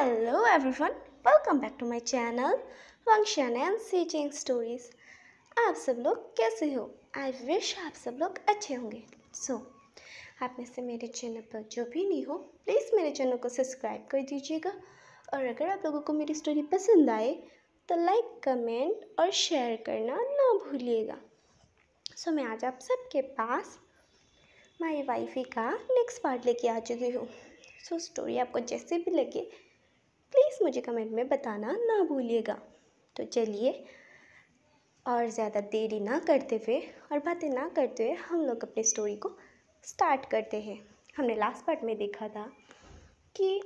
Hello everyone, welcome back to my channel function and searching stories. आप सब लोग कैसे हो? आई विश आप सब लोग अच्छे होंगे। आप में से मेरे चैनल पर जो भी नहीं हो प्लीज़ मेरे चैनल को सब्सक्राइब कर दीजिएगा। और अगर आप लोगों को मेरी स्टोरी पसंद आए तो लाइक, कमेंट और शेयर करना ना भूलिएगा। मैं आज आप सबके पास माई वाइफी का नेक्स्ट पार्ट लेके आ चुकी हूँ। स्टोरी आपको जैसे भी लगे प्लीज़ मुझे कमेंट में बताना ना भूलिएगा। तो चलिए और ज़्यादा देरी ना करते हुए और बातें ना करते हुए हम लोग अपनी स्टोरी को स्टार्ट करते हैं। हमने लास्ट पार्ट में देखा था कि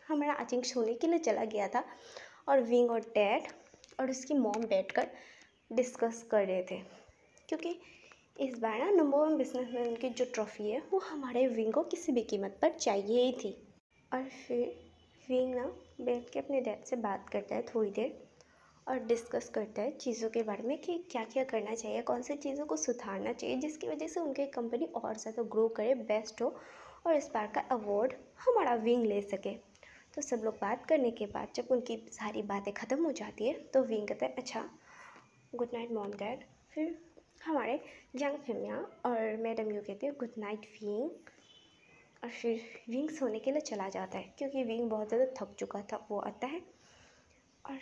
हमारा आचिंग सोने के लिए चला गया था और विंग और डैड और उसकी मॉम बैठकर डिस्कस कर रहे थे, क्योंकि इस बार ना नंबर 1 बिजनेसमैन की जो ट्रॉफ़ी है वो हमारे विंग को किसी भी कीमत पर चाहिए ही थी। और फिर विंग ना बैठ के अपने डैड से बात करता है थोड़ी देर और डिस्कस करता है चीज़ों के बारे में कि क्या क्या करना चाहिए, कौन सी चीज़ों को सुधारना चाहिए जिसकी वजह से उनकी कंपनी और ज़्यादा ग्रो करे, बेस्ट हो और इस बार का अवार्ड हमारा विंग ले सके। तो सब लोग बात करने के बाद जब उनकी सारी बातें ख़त्म हो जाती है तो विंग कहता है अच्छा गुड नाइट मॉम डैड। फिर हमारे यंग फेमिया और मैडम यू कहते हैं गुड नाइट विंग। और फिर विंग सोने के लिए चला जाता है क्योंकि विंग बहुत ज़्यादा थक चुका था। वो आता है और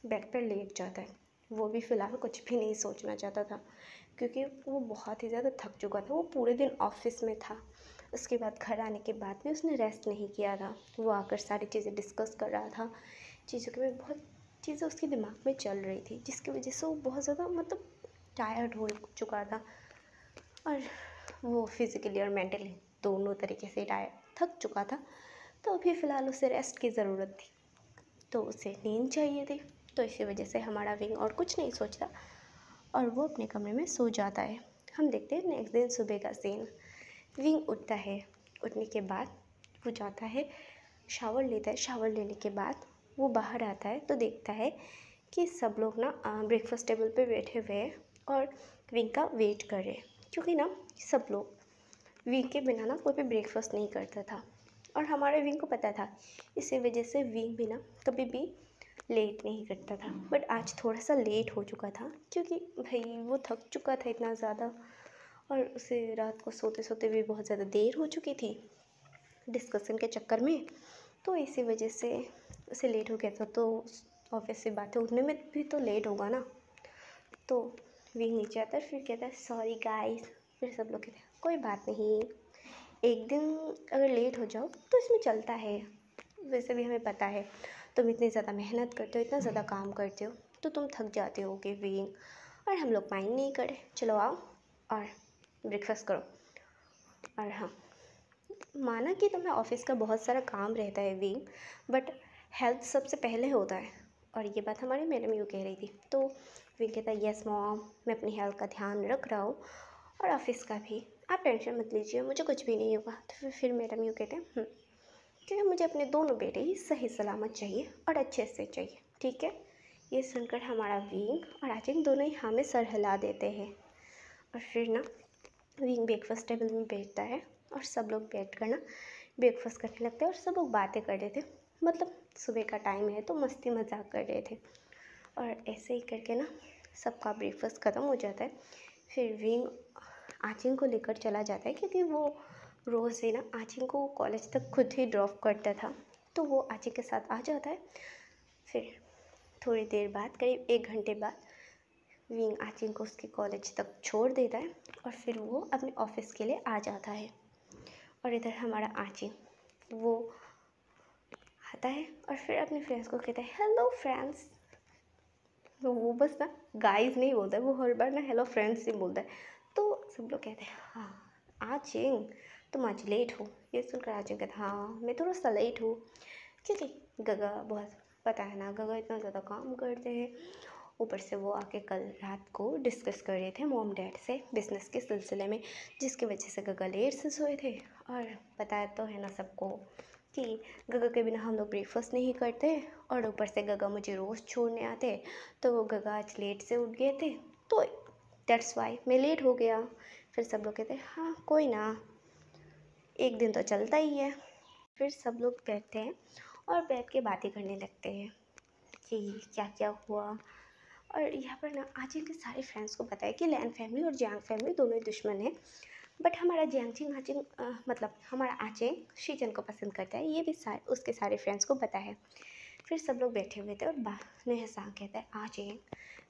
बेड पर लेट जाता है। वो भी फ़िलहाल कुछ भी नहीं सोचना चाहता था क्योंकि वो बहुत ही ज़्यादा थक चुका था। वो पूरे दिन ऑफिस में था, उसके बाद घर आने के बाद भी उसने रेस्ट नहीं किया था। वो आकर सारी चीज़ें डिस्कस कर रहा था, चीज़ों के में बहुत चीज़ें उसके दिमाग में चल रही थी जिसकी वजह से वो बहुत ज़्यादा टायर्ड हो चुका था और वो फिज़िकली और मेंटली दोनों तरीके से थक चुका था। तो अभी फ़िलहाल उसे रेस्ट की ज़रूरत थी, तो उसे नींद चाहिए थी। तो इसी वजह से हमारा विंग और कुछ नहीं सोचता और वो अपने कमरे में सो जाता है। हम देखते हैं नेक्स्ट दिन सुबह का सीन। विंग उठता है, उठने के बाद वो जाता है, शावर लेता है। शावर लेने के बाद वो बाहर आता है तो देखता है कि सब लोग ना ब्रेकफास्ट टेबल पे बैठे हुए हैं और विंग का वेट कर रहे हैं, क्योंकि ना सब लोग विंग के बिना ना कोई भी ब्रेकफास्ट नहीं करता था और हमारे विंग को पता था। इसी वजह से विंग भी ना कभी भी लेट नहीं करता था। बट आज थोड़ा सा लेट हो चुका था क्योंकि भाई वो थक चुका था इतना ज़्यादा और उसे रात को सोते सोते भी बहुत ज़्यादा देर हो चुकी थी डिस्कशन के चक्कर में। तो इसी वजह से उसे लेट हो गया था। तो ऑब्वियस सी बात है उठने में भी तो लेट होगा ना। तो विंग नीचे आता है, फिर कहता है सॉरी गाइस। फिर सब लोग कहते हैं कोई बात नहीं, एक दिन अगर लेट हो जाओ तो इसमें चलता है। वैसे भी हमें पता है तुम इतनी ज़्यादा मेहनत करते हो, इतना ज़्यादा काम करते हो तो तुम थक जाते होगे विंग, और हम लोग माइंड नहीं करे। चलो आओ और ब्रेकफास्ट करो। और हाँ, माना कि तुम्हें ऑफिस का बहुत सारा काम रहता है विंग, बट हेल्थ सबसे पहले होता है। और ये बात हमारी मैडम यू कह रही थी। तो विंग कहता है यस मॉम, मैं अपनी हेल्थ का ध्यान रख रहा हूँ और ऑफिस का भी, आप टेंशन मत लीजिए, मुझे कुछ भी नहीं होगा। तो फिर मैडम यू कहते हैं क्योंकि मुझे अपने दोनों बेटे ही सही सलामत चाहिए और अच्छे से चाहिए, ठीक है। ये सुनकर हमारा विंग और आचिंग दोनों ही हाँ में सर हिला देते हैं। और फिर ना विंग ब्रेकफास्ट टेबल में बैठता है और सब लोग बैठ कर ना ब्रेकफास्ट करने लगते हैं और सब लोग बातें कर रहे थे। सुबह का टाइम है तो मस्ती मजाक कर रहे थे और ऐसे ही करके ना सबका ब्रेकफास्ट ख़त्म हो जाता है। फिर विंग आचिंग को लेकर चला जाता है क्योंकि वो रोज़ ही ना आचिंग को कॉलेज तक खुद ही ड्रॉप करता था, तो वो आचिंग के साथ आ जाता है। फिर थोड़ी देर बाद, करीब 1 घंटे बाद, विंग आचिंग को उसके कॉलेज तक छोड़ देता है और फिर वो अपने ऑफिस के लिए आ जाता है। और इधर हमारा आचिंग वो आता है और फिर अपने फ्रेंड्स को कहता है हेलो फ्रेंड्स। तो वो बस ना गाइस नहीं बोलता है, वो हर बार ना हेलो फ्रेंड्स ही बोलता है। तो सब लोग कहते हैं हाँ आचिंग तुम आज लेट हो। ये सुनकर आचिंग कहता हाँ मैं थोड़ा सा लेट हूँ क्योंकि गगा बहुत, पता है ना गगा इतना ज़्यादा काम करते हैं। ऊपर से वो आके कल रात को डिस्कस कर रहे थे मॉम डैड से बिज़नेस के सिलसिले में, जिसकी वजह से गगा लेट से सोए थे। और पता तो है ना सबको कि गगा के बिना हम लोग ब्रेकफास्ट नहीं करते और ऊपर से गगा मुझे रोज़ छोड़ने आते, तो गगा आज लेट से उठ गए थे तो दैट्स वाई मैं लेट हो गया। फिर सब लोग कहते हैं हाँ कोई ना, एक दिन तो चलता ही है। फिर सब लोग बैठते हैं और बैठ के बातें करने लगते हैं कि क्या क्या हुआ। और यहाँ पर ना आजिन के सारे फ्रेंड्स को पता है कि लैन फैमिली और जियांग फैमिली दोनों ही दुश्मन हैं। बट हमारा जियांगचिंग आजिन मतलब हमारा आचेंग शीजन को पसंद करता है, ये भी उसके सारे फ्रेंड्स को पता है। फिर सब लोग बैठे हुए थे और नुहेसांग कहता है आचेंग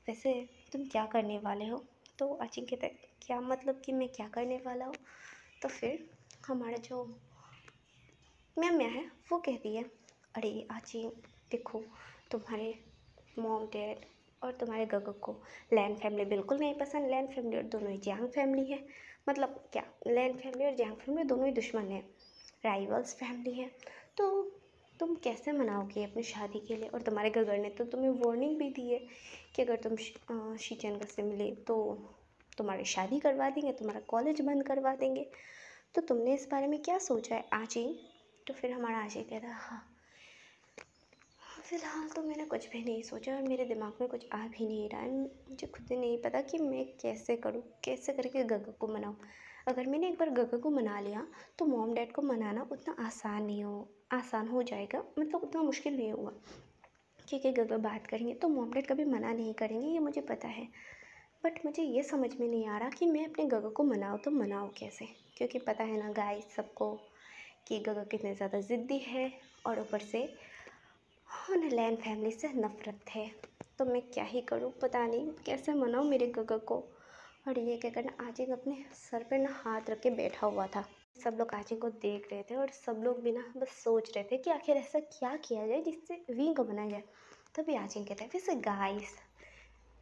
वैसे तुम क्या करने वाले हो। तो आचेंग कहता है क्या मतलब कि मैं क्या करने वाला हूँ। तो फिर हमारा जो म्या है वो कहती है अरे आचेंग देखो तुम्हारे मॉम डैड और तुम्हारे गगो को लैन फैमिली बिल्कुल नहीं पसंद। लैन फैमिली और दोनों ही जियांग फैमिली है, मतलब क्या लैन फैमिली और जियांग फैमिली दोनों ही दुश्मन है, राइवल्स फैमिली है। तो तुम कैसे मनाओगे अपनी शादी के लिए। और तुम्हारे गगर ने तो तुम्हें वार्निंग भी दी है कि अगर तुम शीचेन से मिले तो तुम्हारी शादी करवा देंगे, तुम्हारा कॉलेज बंद करवा देंगे। तो तुमने इस बारे में क्या सोचा है आजी। तो फिर हमारा आजी कहता है हाँ फ़िलहाल तो मैंने कुछ भी नहीं सोचा और मेरे दिमाग में कुछ आ भी नहीं रहा है। मुझे खुद ही नहीं पता कि मैं कैसे करूँ, कैसे करके गगा को मनाऊँ। अगर मैंने एक बार गगा को मना लिया तो मॉम डैड को मनाना उतना आसान हो जाएगा, मतलब उतना मुश्किल नहीं होगा क्योंकि गगा बात करेंगे तो मॉम डैड कभी मना नहीं करेंगे, ये मुझे पता है। बट मुझे ये समझ में नहीं आ रहा कि मैं अपने गगा को मनाऊँ तो मनाऊँ कैसे, क्योंकि पता है ना गाइस सबको कि गगा कितने ज़्यादा ज़िद्दी है और ऊपर से उन्हें लैन फैमिली से नफ़रत है। तो मैं क्या ही करूँ, पता नहीं कैसे मनाऊँ मेरे गगा को। और ये क्या करना आजिंग अपने सर पे ना हाथ रख के बैठा हुआ था। सब लोग आजिंग को देख रहे थे और सब लोग भी ना बस सोच रहे थे कि आखिर ऐसा क्या किया जाए जिससे वी को बनाया जाए। तभी आजिंग कहता है वैसे गाइस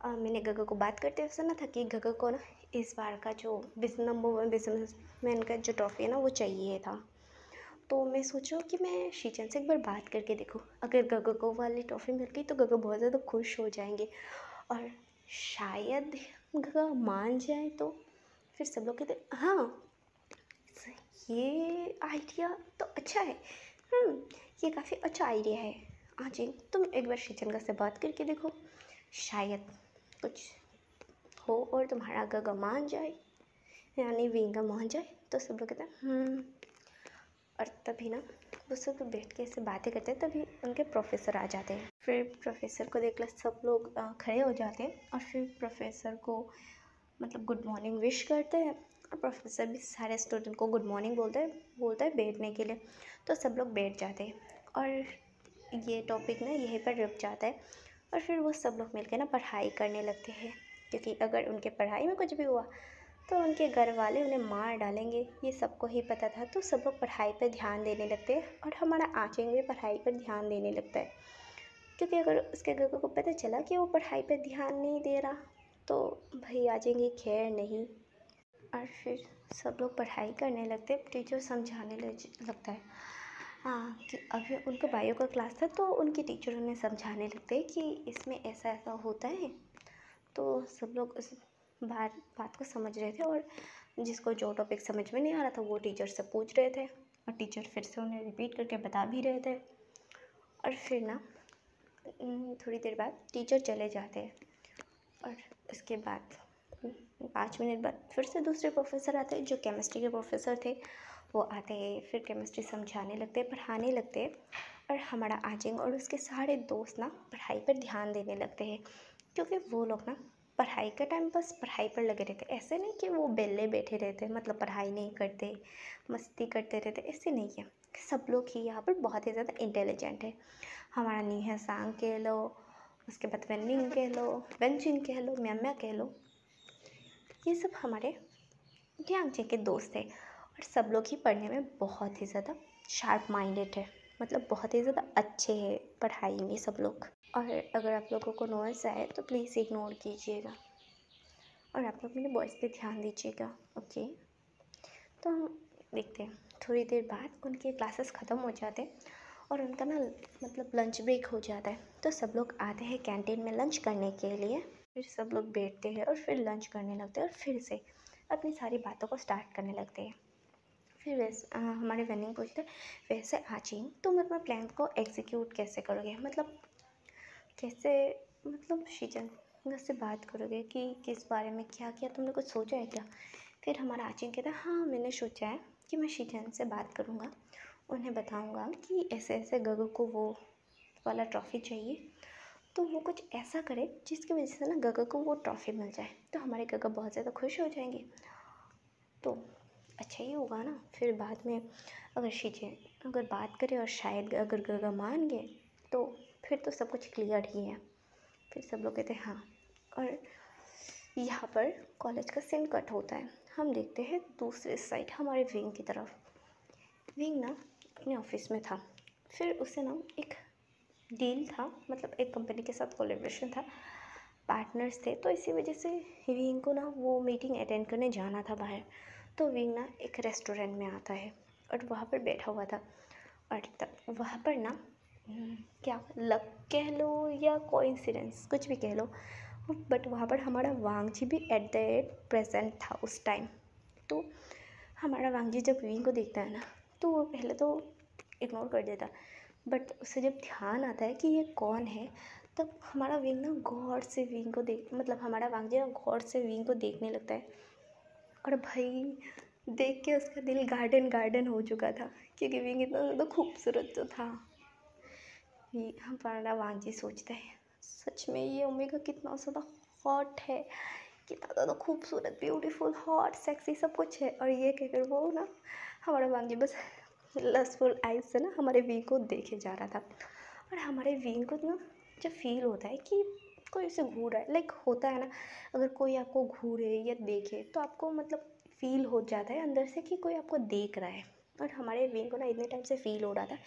मैंने गगा को बात करते हुए सुना था कि गगा को ना इस बार का जो नंबर 1 बिजनेसमैन का जो ट्रॉफी है ना वो चाहिए था। तो मैं सोच रहा हूँ कि मैं शीचन से एक बार बात करके देखूँ, अगर गगा को वाली टॉफ़ी मिल गई तो गगा बहुत ज़्यादा खुश हो जाएंगे और शायद गगा मान जाए। तो फिर सब लोग कहते हाँ ये आइडिया तो अच्छा है, ये काफ़ी अच्छा आइडिया है। हाँ जी तुम एक बार शीचनगा से बात करके देखो, शायद कुछ हो और तुम्हारा गगा मान जाए यानी विंगा मान जाए। तो सब लोग कहते हैं और तभी ना वो सब बैठ के ऐसे बातें करते हैं, तभी उनके प्रोफेसर आ जाते हैं। फिर प्रोफेसर को देख कर सब लोग खड़े हो जाते हैं और फिर प्रोफेसर को मतलब गुड मॉर्निंग विश करते हैं। और प्रोफेसर भी सारे स्टूडेंट को गुड मॉर्निंग बोलता है बैठने के लिए। तो सब लोग बैठ जाते हैं और ये टॉपिक ना यहीं पर रुक जाता है। और फिर वो सब लोग मिलकर ना पढ़ाई करने लगते हैं, क्योंकि अगर उनके पढ़ाई में कुछ भी हुआ तो उनके घर वाले उन्हें मार डालेंगे, ये सबको ही पता था। तो सब लोग पढ़ाई पर ध्यान देने लगते हैं और हमारा आचेंग भी पढ़ाई पर ध्यान देने लगता है, क्योंकि अगर उसके घर को पता चला कि वो पढ़ाई पर ध्यान नहीं दे रहा तो भाई आचेंग की खैर नहीं। और फिर सब लोग पढ़ाई करने लगते हैं, टीचर समझाने लगता है हाँ कि अभी उनका बायो का क्लास था तो उनके टीचर उन्हें समझाने लगते हैं कि इसमें ऐसा ऐसा होता है। तो सब लोग उस बात को समझ रहे थे और जिसको जो टॉपिक समझ में नहीं आ रहा था वो टीचर से पूछ रहे थे और टीचर फिर से उन्हें रिपीट करके बता भी रहे थे। और फिर ना थोड़ी देर बाद टीचर चले जाते हैं और उसके बाद 5 मिनट बाद फिर से दूसरे प्रोफेसर आते हैं, जो केमिस्ट्री के प्रोफेसर थे वो आते हैं। फिर केमिस्ट्री समझाने लगते हैं, पढ़ाने लगते हैं और हमारा आजिंग और उसके सारे दोस्त ना पढ़ाई पर ध्यान देने लगते हैं, क्योंकि वो लोग ना पढ़ाई का टाइम बस पढ़ाई पर लगे रहते। ऐसे नहीं कि वो बेले बैठे रहते मतलब पढ़ाई नहीं करते मस्ती करते रहते, ऐसे नहीं है। सब लोग ही यहाँ पर बहुत ही ज़्यादा इंटेलिजेंट है। हमारा नीहा सांग कह लो, उसके बाद वेनिंग कह लो, वेंचिंग कह लो, म्या कह लो, ये सब हमारे ध्यानचे के दोस्त हैं। और सब लोग ही पढ़ने में बहुत ही ज़्यादा शार्प माइंडेड है, मतलब बहुत ही ज़्यादा अच्छे हैं पढ़ाई में सब लोग। और अगर आप लोगों को नॉइस आए तो प्लीज़ इग्नोर कीजिएगा और आप लोग मेरे वॉइस पे ध्यान दीजिएगा, ओके। तो हम देखते हैं थोड़ी देर बाद उनके क्लासेस ख़त्म हो जाते हैं और उनका ना मतलब लंच ब्रेक हो जाता है। तो सब लोग आते हैं कैंटीन में लंच करने के लिए। फिर सब लोग बैठते हैं और फिर लंच करने लगते हैं और फिर से अपनी सारी बातों को स्टार्ट करने लगते हैं। फिर वैसे हमारे वेनिंग पूछते वैसे आजिंग तुम अपना प्लान को एग्जीक्यूट कैसे करोगे, मतलब कैसे, मतलब शीजन से बात करोगे कि किस बारे में क्या किया, तुमने कुछ सोचा है क्या। फिर हमारा आचिंग कहता है हाँ मैंने सोचा है कि मैं शीजन से बात करूँगा उन्हें बताऊंगा कि ऐसे ऐसे गगो को वो वाला ट्रॉफ़ी चाहिए, तो वो कुछ ऐसा करे जिसकी वजह से ना गगा को वो ट्रॉफ़ी मिल जाए। तो हमारे गगा बहुत ज़्यादा खुश हो जाएंगे। तो अच्छा ही होगा ना। फिर बाद में अगर चीज़ें अगर बात करें और शायद अगर गगा मान गए तो फिर तो सब कुछ क्लियर ही है। फिर सब लोग कहते हैं हाँ। और यहाँ पर कॉलेज का सीन कट होता है। हम देखते हैं दूसरे साइड हमारे विंग की तरफ। विंग ना अपने ऑफिस में था। फिर उसे ना एक डील था, मतलब एक कंपनी के साथ कोलेब्रेशन था, पार्टनर्स थे। तो इसी वजह से विंग को ना वो मीटिंग अटेंड करने जाना था बाहर। तो विंग ना एक रेस्टोरेंट में आता है और वहाँ पर बैठा हुआ था। और तब वहाँ पर ना क्या लक कह लो या कोइंसिडेंस कुछ भी कह लो, बट वहाँ पर हमारा वांगजी भी एट द एट प्रेजेंट था उस टाइम। तो हमारा वांगजी जब विंग को देखता है ना तो वो पहले तो इग्नोर कर देता, बट उसे जब ध्यान आता है कि ये कौन है तब हमारा विंग ना गौर से विंग को देख मतलब हमारा वांगजी ना गौर से विंग को देखने लगता है। और भाई देख के उसका दिल गार्डन गार्डन हो चुका था, क्योंकि विंग इतना ज़्यादा खूबसूरत तो था। ये हमारा वांगजी सोचता है सच में ये ओमेगा कितना ज़्यादा हॉट है, कितना ज़्यादा खूबसूरत, ब्यूटीफुल, हॉट, सेक्सी सब कुछ है। और ये कहकर वो ना हमारा वांगजी बस लस्टफुल आइज से ना हमारे विंग को देखे जा रहा था। और हमारे विंग को ना जब फील होता है कि कोई उसे घूर रहा है, लाइक होता है ना अगर कोई आपको घूरे या देखे तो आपको मतलब फील हो जाता है अंदर से कि कोई आपको देख रहा है। और हमारे विंग को ना इतने टाइम से फील हो रहा था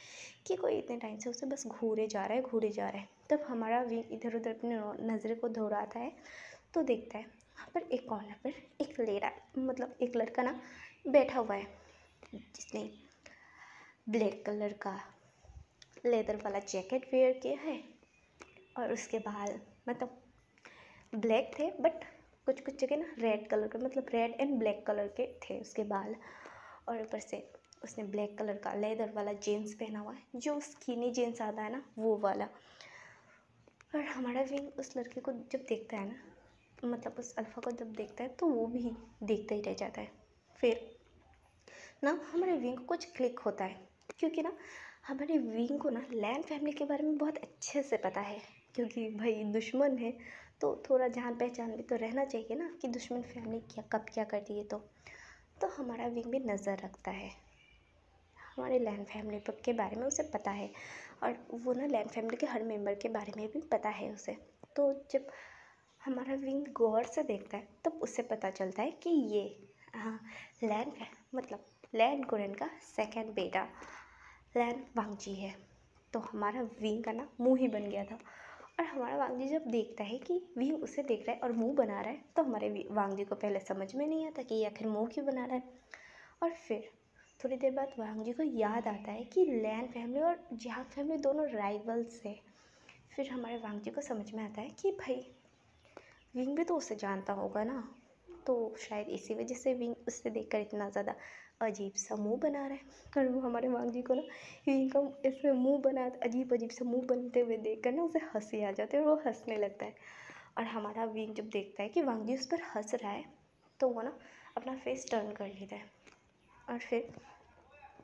कि कोई इतने टाइम से उसे बस घूरे जा रहा है घूरे जा रहा है। तब हमारा विंग इधर उधर अपने नज़र को दौड़ाता है तो देखता है वहाँ पर एक कॉर्नर पर एक लेडा मतलब एक लड़का ना बैठा हुआ है, जिसने ब्लैक कलर का लेदर वाला जैकेट वेयर किया है और उसके बाल मतलब ब्लैक थे, बट कुछ कुछ जगह ना रेड कलर के मतलब रेड एंड ब्लैक कलर के थे उसके बाल। और ऊपर से उसने ब्लैक कलर का लेदर वाला जीन्स पहना हुआ है, जो स्किनी जीन्स आता है ना वो वाला। और हमारा विंग उस लड़के को जब देखता है ना मतलब उस अल्फ़ा को जब देखता है तो वो भी देखता ही रह जाता है। फिर ना हमारे विंग को कुछ क्लिक होता है, क्योंकि ना हमारे विंग को ना लैन फैमिली के बारे में बहुत अच्छे से पता है, क्योंकि भाई दुश्मन है तो थोड़ा जान पहचान भी तो रहना चाहिए ना कि दुश्मन फैमिली क्या कब क्या करती है। तो हमारा विंग भी नज़र रखता है, हमारे लैन फैमिली के बारे में उसे पता है। और वो ना लैन फैमिली के हर मेंबर के बारे में भी पता है उसे। तो जब हमारा विंग गौर से देखता है तब उसे पता चलता है कि ये हाँ लैन मतलब लैन गोरेन का सेकंड बेटा लैन वांगजी है। तो हमारा विंग का ना मुंह ही बन गया था। और हमारा वांगजी जब देखता है कि विंग उसे देख रहा है और मुंह बना रहा है तो हमारे वांगजी को पहले समझ में नहीं आता कि ये आखिर मुंह क्यों बना रहा है। और फिर थोड़ी देर बाद वांगजी को याद आता है कि लैन फैमिली और जिहांग फैमिली दोनों राइवल्स है। फिर हमारे वांगजी को समझ में आता है कि भाई विंग भी तो उसे जानता होगा ना, तो शायद इसी वजह से विंग उससे देखकर इतना ज़्यादा अजीब सा मुंह बना रहा है। और वो हमारे वांगजी को ना विंग का इसमें मुंह बना अजीब अजीब सा मुंह बनते हुए देखकर ना उसे हंसी आ जाती है और वो हंसने लगता है। और हमारा विंग जब देखता है कि वांगजी उस पर हंस रहा है तो वो ना अपना फेस टर्न कर लेता है। और फिर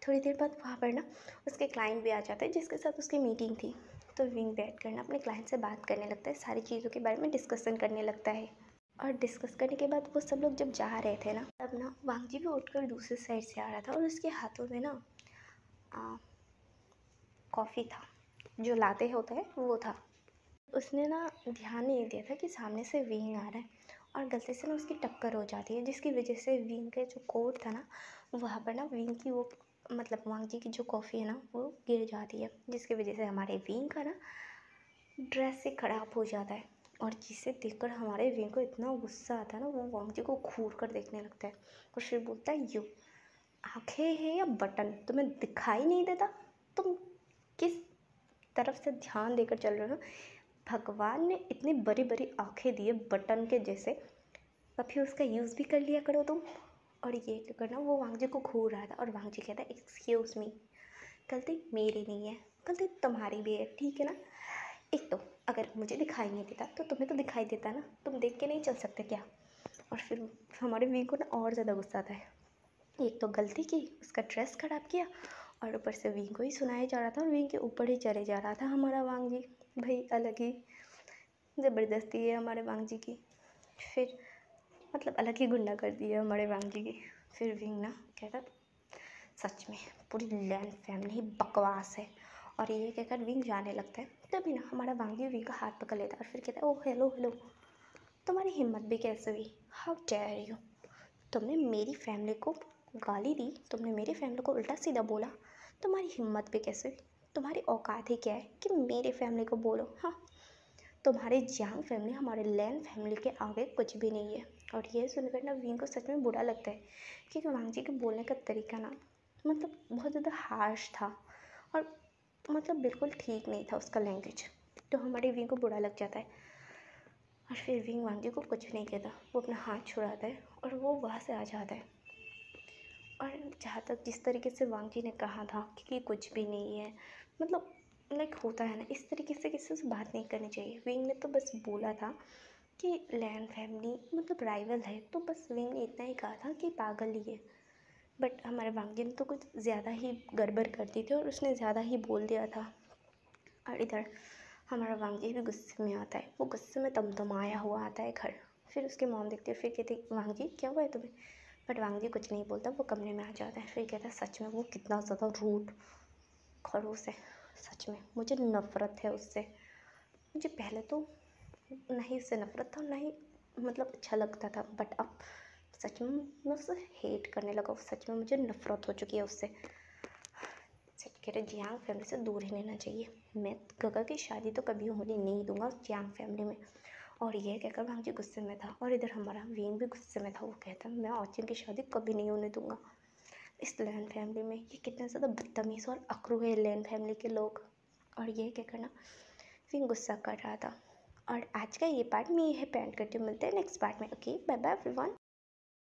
थोड़ी देर बाद वहाँ पर ना उसके क्लाइंट भी आ जाता है जिसके साथ उसकी मीटिंग थी। तो विंग बैठ कर ना अपने क्लाइंट से बात करने लगता है, सारी चीज़ों के बारे में डिस्कशन करने लगता है। और डिस्कस करने के बाद वो सब लोग जब जा रहे थे ना तब ना वांगजी भी उठकर दूसरे साइड से आ रहा था और उसके हाथों में ना कॉफ़ी था, जो लाते होता है वो था। उसने ना ध्यान नहीं दिया था कि सामने से विंग आ रहा है और गलती से ना उसकी टक्कर हो जाती है, जिसकी वजह से विंग के जो कोट था ना वहाँ पर ना विंग की वो मतलब वांगजी की जो कॉफ़ी है ना वो गिर जाती है, जिसकी वजह से हमारे विंग का ना ड्रेस से ख़राब हो जाता है। और जिसे देखकर हमारे विंग को इतना गुस्सा आता है ना वो वांगजी को घूर कर देखने लगता है और फिर बोलता है यू आँखें हैं या बटन, तुम्हें दिखाई नहीं देता, तुम किस तरफ से ध्यान देकर चल रहे हो। भगवान ने इतनी बड़ी बड़ी आँखें दी है बटन के जैसे, कभी उसका यूज़ भी कर लिया करो तुम। और ये करना वो वांगजी को घूर रहा था और वांगजी कहता है एक्सक्यूज़ मी, गलती मेरी नहीं है, गलती तुम्हारी भी है, ठीक है ना। एक तो अगर मुझे दिखाई नहीं देता तो तुम्हें तो दिखाई देता ना, तुम देख के नहीं चल सकते क्या। और फिर हमारे वी को ना और ज़्यादा गुस्सा आता है, एक तो गलती की उसका ड्रेस ख़राब किया और ऊपर से विंग को ही सुनाया जा रहा था और विंग के ऊपर ही चले जा रहा था हमारा वांग जी। भाई अलग ही ज़बरदस्ती है हमारे वांग जी की। फिर मतलब अलग ही गुंडा कर दी है हमारे वांग जी की। फिर विंग ना कहता सच में पूरी लैंड फैमिली ही बकवास है, और ये कहकर विंग जाने लगता है। तभी ना हमारा वांग जी विंग का हाथ पकड़ लेता है और फिर कहता है, ओ हेलो हेलो, तुम्हारी हिम्मत भी कैसे हुई, हाउ डेयर यू, तुमने मेरी फैमिली को गाली दी, तुमने मेरी फैमिली को उल्टा सीधा बोला, तुम्हारी हिम्मत भी कैसे हुई, तुम्हारी औकात ही क्या है कि मेरी फैमिली को बोलो। हाँ, तुम्हारी जियांग फैमिली हमारे लैन फैमिली के आगे कुछ भी नहीं है। और ये सुनकर ना विंग को सच में बुरा लगता है, क्योंकि वांग जी के बोलने का तरीका ना मतलब बहुत ज़्यादा हार्श था और मतलब बिल्कुल ठीक नहीं था उसका लैंग्वेज। तो हमारे विंग को बुरा लग जाता है और फिर विंग वांग जी को कुछ नहीं कहता, वो अपना हाथ छुड़ाता है और वो वहाँ से आ जाता है। और जहाँ तक जिस तरीके से वांग जी ने कहा था कि कुछ भी नहीं है, मतलब लाइक होता है ना, इस तरीके से किसी से बात नहीं करनी चाहिए। विंग ने तो बस बोला था कि लैन फैमिली मतलब राइवल है, तो बस विंग ने इतना ही कहा था कि पागल ही है। बट हमारे वांग जी ने तो कुछ ज़्यादा ही गड़बड़ कर दी थी और उसने ज़्यादा ही बोल दिया था। और इधर हमारा वांग जी भी गुस्से में आता है, वो गुस्से में तमतमाया हुआ आता है घर। फिर उसकी मॉम देखती है, फिर कहती वांग जी क्या हुआ है तुम्हें। बट वांग जी कुछ नहीं बोलता, वो कमरे में आ जाता है। फिर कहता है सच में वो कितना ज़्यादा रूड खड़ूस है, सच में मुझे नफ़रत है उससे। मुझे पहले तो नहीं उससे नफ़रत था, ना ही मतलब अच्छा लगता था, बट अब सच में मैं उससे हेट करने लगा हूँ। सच में मुझे नफ़रत हो चुकी है उससे। कह रहे जियांग फैमिली से दूर ही रहना चाहिए, मैं गगा की शादी तो कभी होने नहीं दूंगा जियांग फैमिली में। और ये कहकर वांग जी गुस्से में था और इधर हमारा विंग भी गुस्से में था। वो कहता मैं औचिन की शादी कभी नहीं होने दूंगा इस लैन फैमिली में। ये कितने ज़्यादा बदतमीज़ और अकड़ू है लैन फैमिली के लोग। और ये क्या करना विंग गुस्सा कर रहा था। और आज का ये पार्ट मैं यही पेंट करती हूँ। मिलते हैं नेक्स्ट पार्ट में। Okay, bye bye everyone.